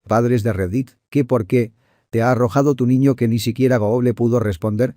Padres de Reddit, ¿qué por qué? ¿Te ha arrojado tu niño que ni siquiera Google pudo responder?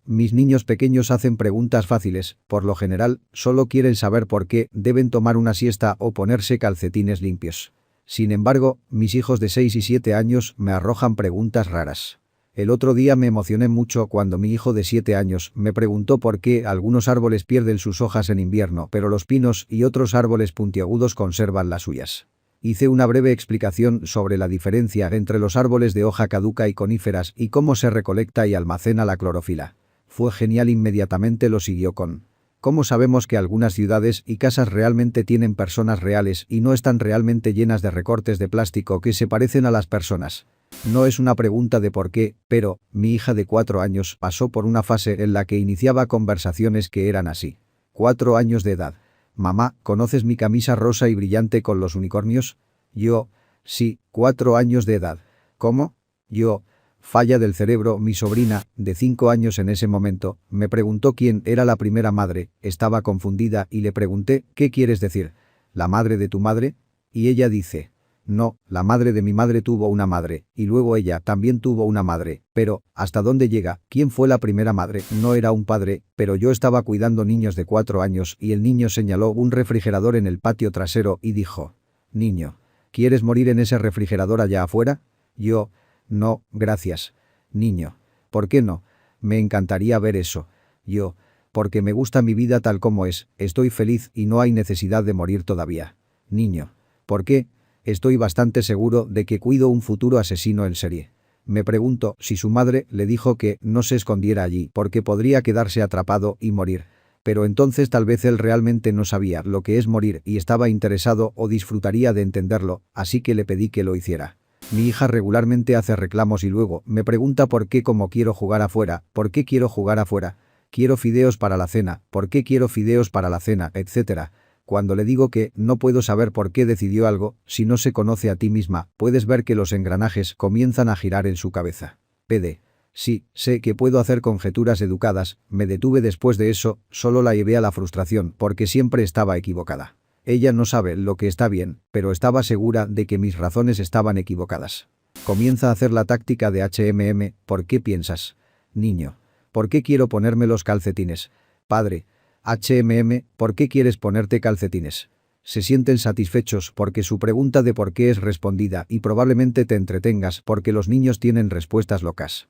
Mis niños pequeños hacen preguntas fáciles, por lo general, solo quieren saber por qué deben tomar una siesta o ponerse calcetines limpios. Sin embargo, mis hijos de 6 y 7 años me arrojan preguntas raras. El otro día me emocioné mucho cuando mi hijo de 7 años me preguntó por qué algunos árboles pierden sus hojas en invierno, pero los pinos y otros árboles puntiagudos conservan las suyas. Hice una breve explicación sobre la diferencia entre los árboles de hoja caduca y coníferas y cómo se recolecta y almacena la clorofila. Fue genial. Inmediatamente lo siguió con: ¿cómo sabemos que algunas ciudades y casas realmente tienen personas reales y no están realmente llenas de recortes de plástico que se parecen a las personas? No es una pregunta de por qué, pero mi hija de 4 años pasó por una fase en la que iniciaba conversaciones que eran así. 4 años de edad. Mamá, ¿conoces mi camisa rosa y brillante con los unicornios? Yo, sí, 4 años de edad. ¿Cómo? Yo, falla del cerebro. Mi sobrina, de 5 años en ese momento, me preguntó quién era la primera madre, estaba confundida y le pregunté, ¿qué quieres decir? ¿La madre de tu madre? Y ella dice: no, la madre de mi madre tuvo una madre, y luego ella también tuvo una madre, pero, ¿hasta dónde llega? ¿Quién fue la primera madre? No era un padre, pero yo estaba cuidando niños de 4 años y el niño señaló un refrigerador en el patio trasero y dijo: niño, ¿quieres morir en ese refrigerador allá afuera? Yo: no, gracias. Niño: ¿por qué no? Me encantaría ver eso. Yo: porque me gusta mi vida tal como es, estoy feliz y no hay necesidad de morir todavía. Niño: ¿por qué? Estoy bastante seguro de que cuido un futuro asesino en serie. Me pregunto si su madre le dijo que no se escondiera allí porque podría quedarse atrapado y morir. Pero entonces tal vez él realmente no sabía lo que es morir y estaba interesado o disfrutaría de entenderlo, así que le pedí que lo hiciera. Mi hija regularmente hace reclamos y luego me pregunta por qué, como quiero jugar afuera, por qué quiero jugar afuera, quiero fideos para la cena, por qué quiero fideos para la cena, etc. Cuando le digo que no puedo saber por qué decidió algo, si no se conoce a ti misma, puedes ver que los engranajes comienzan a girar en su cabeza. PD. Sí, sé que puedo hacer conjeturas educadas, me detuve después de eso, solo la llevé a la frustración porque siempre estaba equivocada. Ella no sabe lo que está bien, pero estaba segura de que mis razones estaban equivocadas. Comienza a hacer la táctica de HMM, ¿por qué piensas? Niño: ¿por qué quiero ponerme los calcetines? Padre: HMM, ¿por qué quieres ponerte calcetines? Se sienten satisfechos porque su pregunta de por qué es respondida y probablemente te entretengas porque los niños tienen respuestas locas.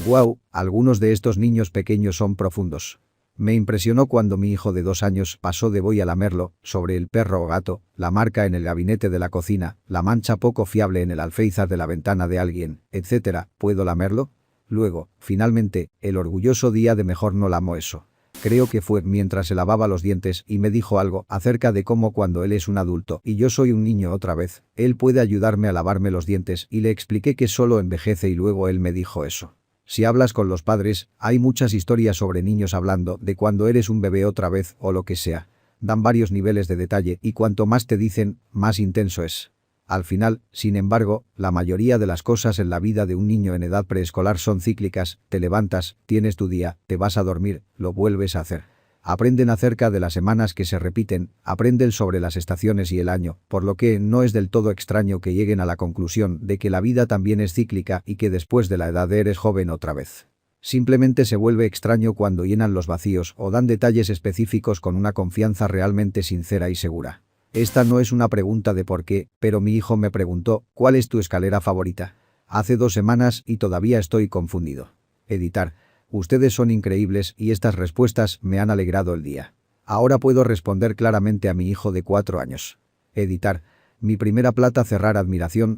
Wow, algunos de estos niños pequeños son profundos. Me impresionó cuando mi hijo de 2 años pasó de voy a lamerlo, sobre el perro o gato, la marca en el gabinete de la cocina, la mancha poco fiable en el alféizar de la ventana de alguien, etc. ¿Puedo lamerlo? Luego, finalmente, el orgulloso día de mejor no lamo eso. Creo que fue mientras se lavaba los dientes y me dijo algo acerca de cómo cuando él es un adulto y yo soy un niño otra vez, él puede ayudarme a lavarme los dientes y le expliqué que solo envejece y luego él me dijo eso. Si hablas con los padres, hay muchas historias sobre niños hablando de cuando eres un bebé otra vez o lo que sea. Dan varios niveles de detalle y cuanto más te dicen, más intenso es. Al final, sin embargo, la mayoría de las cosas en la vida de un niño en edad preescolar son cíclicas: te levantas, tienes tu día, te vas a dormir, lo vuelves a hacer. Aprenden acerca de las semanas que se repiten, aprenden sobre las estaciones y el año, por lo que no es del todo extraño que lleguen a la conclusión de que la vida también es cíclica y que después de la edad eres joven otra vez. Simplemente se vuelve extraño cuando llenan los vacíos o dan detalles específicos con una confianza realmente sincera y segura. Esta no es una pregunta de por qué, pero mi hijo me preguntó, ¿cuál es tu escalera favorita? Hace 2 semanas y todavía estoy confundido. Editar. Ustedes son increíbles y estas respuestas me han alegrado el día. Ahora puedo responder claramente a mi hijo de 4 años. Editar. Mi primera plata, cerrar admiración,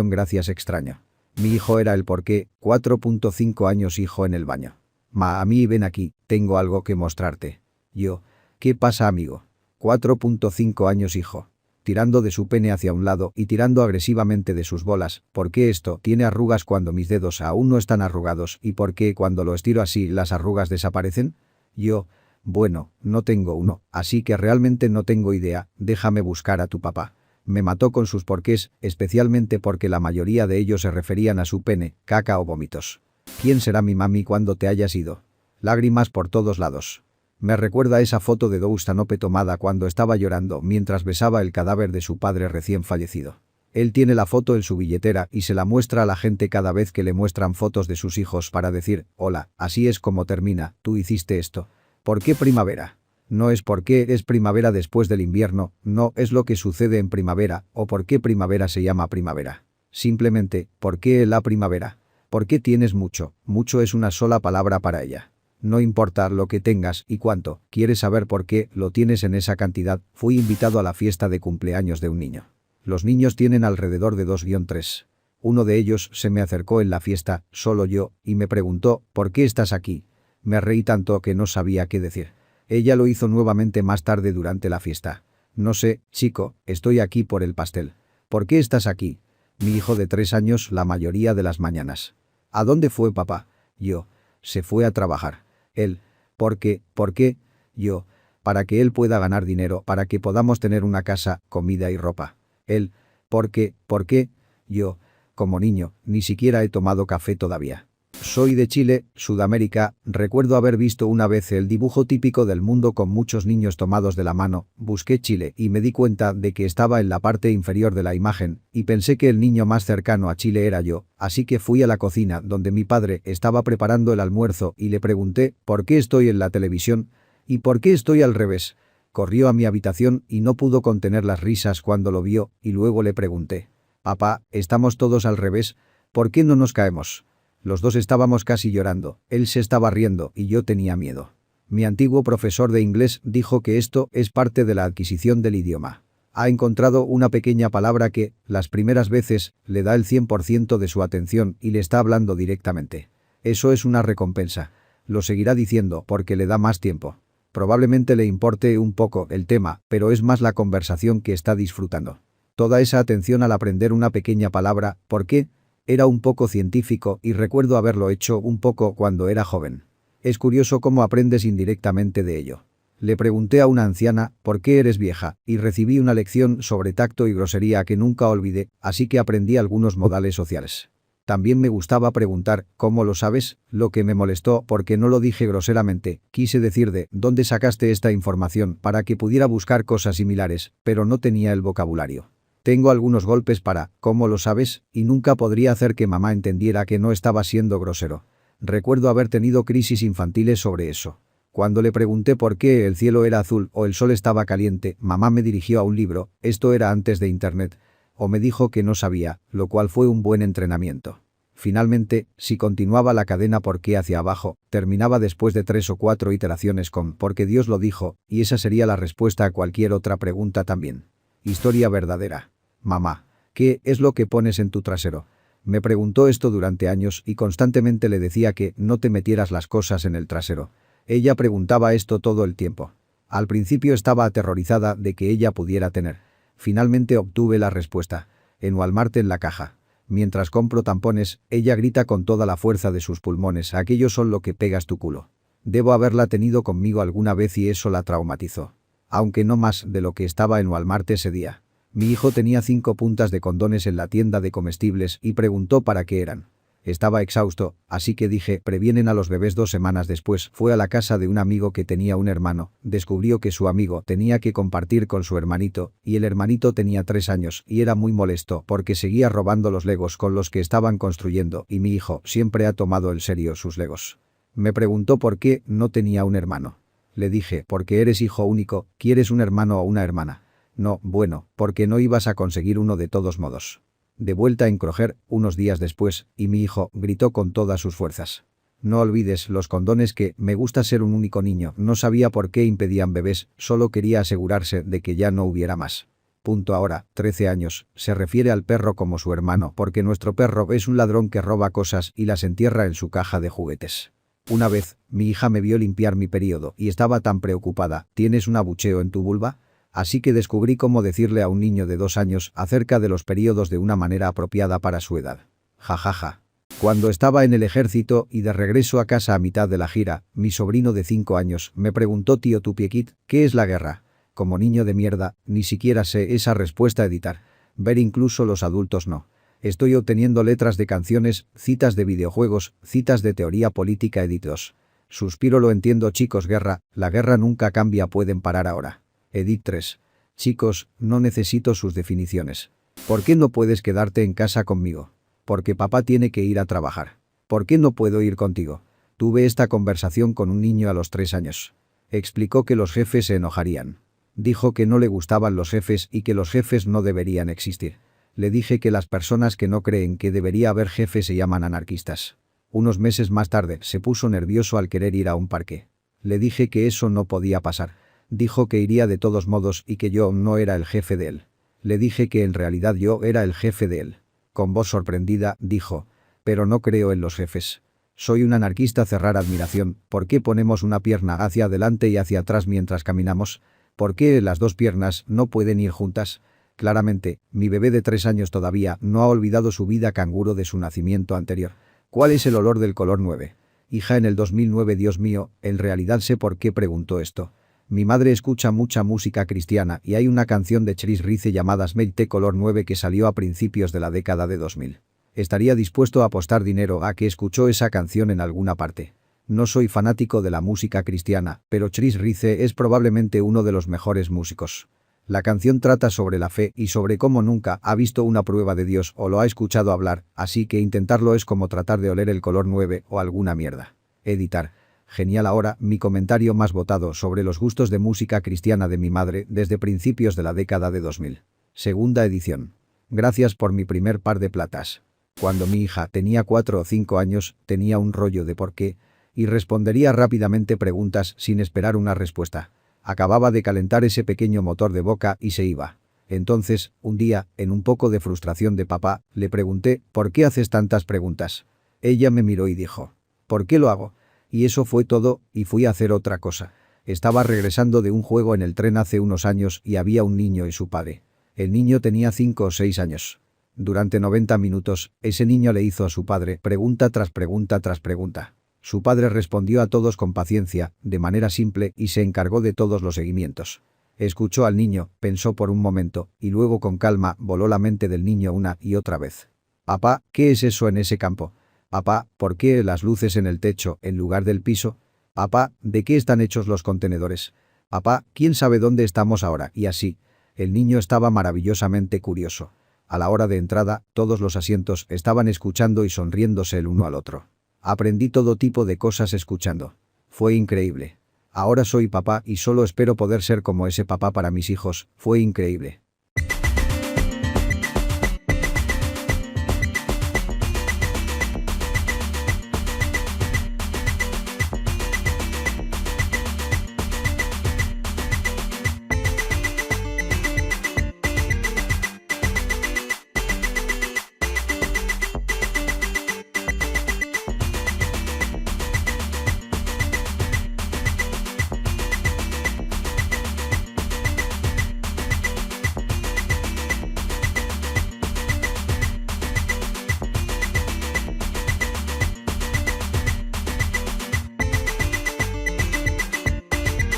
gracias extraño. Mi hijo era el por qué, 4.5 años, hijo en el baño. A mí ven aquí, tengo algo que mostrarte. Yo: ¿qué pasa, amigo? 4.5 años, hijo. Tirando de su pene hacia un lado y tirando agresivamente de sus bolas. ¿Por qué esto tiene arrugas cuando mis dedos aún no están arrugados? ¿Y por qué cuando lo estiro así las arrugas desaparecen? Yo: bueno, no tengo uno, así que realmente no tengo idea, déjame buscar a tu papá. Me mató con sus porqués, especialmente porque la mayoría de ellos se referían a su pene, caca o vómitos. ¿Quién será mi mami cuando te hayas ido? Lágrimas por todos lados. Me recuerda esa foto de Doustanope tomada cuando estaba llorando mientras besaba el cadáver de su padre recién fallecido. Él tiene la foto en su billetera y se la muestra a la gente cada vez que le muestran fotos de sus hijos para decir, hola, así es como termina, tú hiciste esto. ¿Por qué primavera? No es por qué es primavera después del invierno, no es lo que sucede en primavera, o por qué primavera se llama primavera. Simplemente, ¿por qué la primavera? ¿Por qué tienes mucho? Mucho es una sola palabra para ella. No importa lo que tengas y cuánto, quieres saber por qué lo tienes en esa cantidad. Fui invitado a la fiesta de cumpleaños de un niño. Los niños tienen alrededor de 2-3. Uno de ellos se me acercó en la fiesta, solo yo, y me preguntó, ¿por qué estás aquí? Me reí tanto que no sabía qué decir. Ella lo hizo nuevamente más tarde durante la fiesta. No sé, chico, estoy aquí por el pastel. ¿Por qué estás aquí? Mi hijo de 3 años la mayoría de las mañanas. ¿A dónde fue papá? Yo. Se fue a trabajar. Él. ¿Por qué? ¿Por qué? Yo. Para que él pueda ganar dinero, para que podamos tener una casa, comida y ropa. Él. ¿Por qué? ¿Por qué? Yo. Como niño, ni siquiera he tomado café todavía. Soy de Chile, Sudamérica, recuerdo haber visto una vez el dibujo típico del mundo con muchos niños tomados de la mano, busqué Chile y me di cuenta de que estaba en la parte inferior de la imagen, y pensé que el niño más cercano a Chile era yo, así que fui a la cocina donde mi padre estaba preparando el almuerzo y le pregunté, ¿por qué estoy en la televisión? ¿Y por qué estoy al revés? Corrió a mi habitación y no pudo contener las risas cuando lo vio, y luego le pregunté, papá, ¿estamos todos al revés? ¿Por qué no nos caemos? Los dos estábamos casi llorando, él se estaba riendo y yo tenía miedo. Mi antiguo profesor de inglés dijo que esto es parte de la adquisición del idioma. Ha encontrado una pequeña palabra que, las primeras veces, le da el 100% de su atención y le está hablando directamente. Eso es una recompensa. Lo seguirá diciendo porque le da más tiempo. Probablemente le importe un poco el tema, pero es más la conversación que está disfrutando. Toda esa atención al aprender una pequeña palabra, ¿por qué? Era un poco científico y recuerdo haberlo hecho un poco cuando era joven. Es curioso cómo aprendes indirectamente de ello. Le pregunté a una anciana, ¿por qué eres vieja? Y recibí una lección sobre tacto y grosería que nunca olvidé, así que aprendí algunos modales sociales. También me gustaba preguntar, ¿cómo lo sabes? Lo que me molestó porque no lo dije groseramente, quise decir de ¿dónde sacaste esta información? Para que pudiera buscar cosas similares, pero no tenía el vocabulario. Tengo algunos golpes para, ¿cómo lo sabes? Y nunca podría hacer que mamá entendiera que no estaba siendo grosero. Recuerdo haber tenido crisis infantiles sobre eso. Cuando le pregunté por qué el cielo era azul o el sol estaba caliente, mamá me dirigió a un libro, esto era antes de internet, o me dijo que no sabía, lo cual fue un buen entrenamiento. Finalmente, si continuaba la cadena por qué hacia abajo, terminaba después de 3 o 4 iteraciones con porque Dios lo dijo, y esa sería la respuesta a cualquier otra pregunta también. Historia verdadera. Mamá, ¿qué es lo que pones en tu trasero? Me preguntó esto durante años y constantemente le decía que no te metieras las cosas en el trasero. Ella preguntaba esto todo el tiempo. Al principio estaba aterrorizada de que ella pudiera tener. Finalmente obtuve la respuesta. En Walmart en la caja. Mientras compro tampones, ella grita con toda la fuerza de sus pulmones, aquellos son lo que pegas tu culo. Debo haberla tenido conmigo alguna vez y eso la traumatizó. Aunque no más de lo que estaba en Walmart ese día. Mi hijo tenía 5 puntas de condones en la tienda de comestibles y preguntó para qué eran. Estaba exhausto, así que dije, previenen a los bebés. 2 semanas después, fue a la casa de un amigo que tenía un hermano, descubrió que su amigo tenía que compartir con su hermanito, y el hermanito tenía 3 años, y era muy molesto porque seguía robando los legos con los que estaban construyendo, y mi hijo siempre ha tomado en serio sus legos. Me preguntó por qué no tenía un hermano. Le dije, porque eres hijo único, ¿quieres un hermano o una hermana? No, bueno, porque no ibas a conseguir uno de todos modos. De vuelta en Kroger, unos días después, y mi hijo gritó con todas sus fuerzas. No olvides los condones que, me gusta ser un único niño, no sabía por qué impedían bebés, solo quería asegurarse de que ya no hubiera más. Punto ahora, 13 años, se refiere al perro como su hermano porque nuestro perro es un ladrón que roba cosas y las entierra en su caja de juguetes. Una vez, mi hija me vio limpiar mi periodo y estaba tan preocupada, ¿tienes un abucheo en tu vulva? Así que descubrí cómo decirle a un niño de 2 años acerca de los periodos de una manera apropiada para su edad. Jajaja. Cuando estaba en el ejército y de regreso a casa a mitad de la gira, mi sobrino de 5 años me preguntó tío Tupiekit, ¿qué es la guerra? Como niño de mierda, ni siquiera sé esa respuesta editar. Ver incluso los adultos no. Estoy obteniendo letras de canciones, citas de videojuegos, citas de teoría política editos. Suspiro lo entiendo chicos guerra, la guerra nunca cambia pueden parar ahora. Edit 3. Chicos, no necesito sus definiciones. ¿Por qué no puedes quedarte en casa conmigo? Porque papá tiene que ir a trabajar. ¿Por qué no puedo ir contigo? Tuve esta conversación con un niño a los 3 años. Explicó que los jefes se enojarían. Dijo que no le gustaban los jefes y que los jefes no deberían existir. Le dije que las personas que no creen que debería haber jefes se llaman anarquistas. Unos meses más tarde se puso nervioso al querer ir a un parque. Le dije que eso no podía pasar. Dijo que iría de todos modos y que yo no era el jefe de él. Le dije que en realidad yo era el jefe de él. Con voz sorprendida, dijo, pero no creo en los jefes. Soy un anarquista. Cerrar admiración. ¿Por qué ponemos una pierna hacia adelante y hacia atrás mientras caminamos? ¿Por qué las dos piernas no pueden ir juntas? Claramente, mi bebé de 3 años todavía no ha olvidado su vida canguro de su nacimiento anterior. ¿Cuál es el olor del color 9? Hija, en el 2009. Dios mío, en realidad sé por qué preguntó esto. Mi madre escucha mucha música cristiana y hay una canción de Chris Ritchie llamada Smell the Color 9 que salió a principios de la década de 2000. Estaría dispuesto a apostar dinero a que escuchó esa canción en alguna parte. No soy fanático de la música cristiana, pero Chris Ritchie es probablemente uno de los mejores músicos. La canción trata sobre la fe y sobre cómo nunca ha visto una prueba de Dios o lo ha escuchado hablar, así que intentarlo es como tratar de oler el color 9 o alguna mierda. Editar. Genial. Ahora, mi comentario más votado sobre los gustos de música cristiana de mi madre desde principios de la década de 2000. Segunda edición. Gracias por mi primer par de platas. Cuando mi hija tenía 4 o 5 años, tenía un rollo de por qué, y respondería rápidamente preguntas sin esperar una respuesta. Acababa de calentar ese pequeño motor de boca y se iba. Entonces, un día, en un poco de frustración de papá, le pregunté, ¿por qué haces tantas preguntas? Ella me miró y dijo, ¿por qué lo hago? Y eso fue todo, y fui a hacer otra cosa. Estaba regresando de un juego en el tren hace unos años y había un niño y su padre. El niño tenía 5 o 6 años. Durante 90 minutos, ese niño le hizo a su padre pregunta tras pregunta tras pregunta. Su padre respondió a todos con paciencia, de manera simple, y se encargó de todos los seguimientos. Escuchó al niño, pensó por un momento, y luego con calma voló la mente del niño una y otra vez. Papá, ¿qué es eso en ese campo? Papá, ¿por qué las luces en el techo en lugar del piso? Papá, ¿de qué están hechos los contenedores? Papá, ¿quién sabe dónde estamos ahora? Y así. El niño estaba maravillosamente curioso. A la hora de entrada, todos los asientos estaban escuchando y sonriéndose el uno al otro. Aprendí todo tipo de cosas escuchando. Fue increíble. Ahora soy papá y solo espero poder ser como ese papá para mis hijos. Fue increíble.